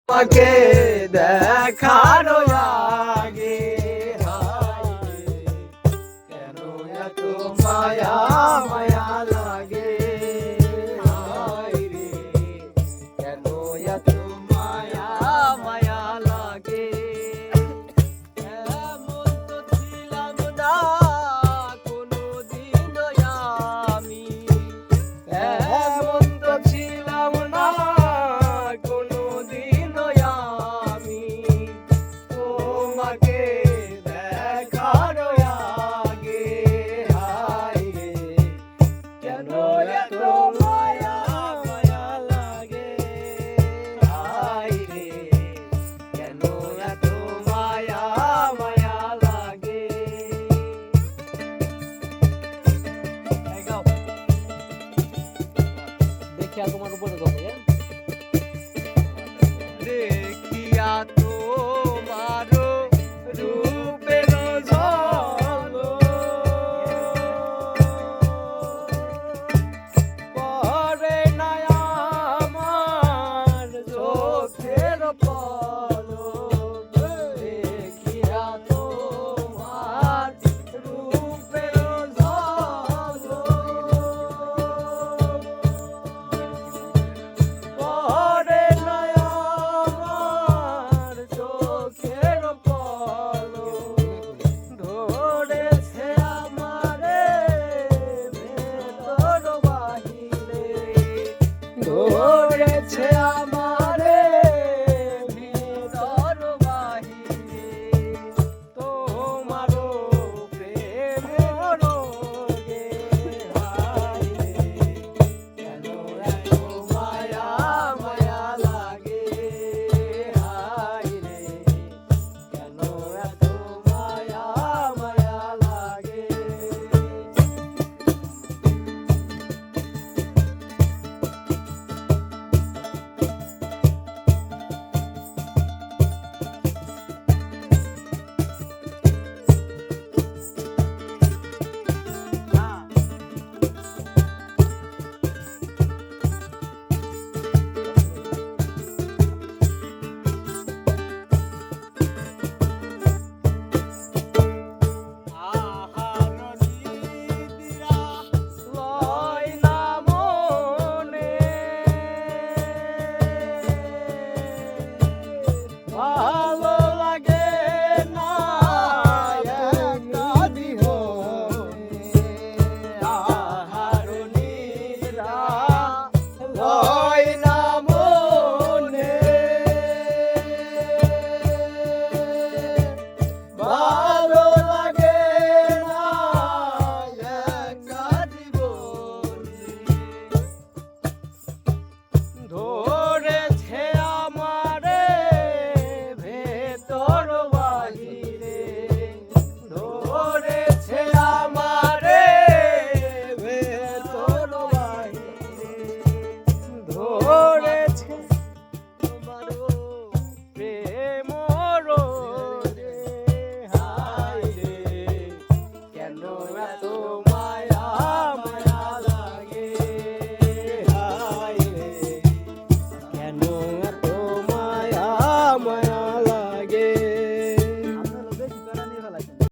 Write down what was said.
তোমাকে দেখার আগে কেন এত মায়া মায়া লাগে কেন এত মায়া মায়া লাগে এমন তো ছিলাম না কোনোদিন আমি এমন তো ছিলাম না তোমার উপরে দেখিয়া তোমার রূপের পরে না আমার চোখের পলক দেখিয়া তোমার রূপের ধরেছে আমারে ভিতর বাহিরে তোমারও প্রেম রোগে কেন এত মায়া মায়া লাগে কেন এত মায়া মায়া লাগে ভালো লাগে না আহার নিদ্রা লয় না মনে ভালো লাগে না একা জীবনে ধরেছে আমারে ভেতর বাহিরে ধরেছে আমারে ভেতর বাহিরে ধরেছে তোমার প্রেম রোগে হায় রে কেন এত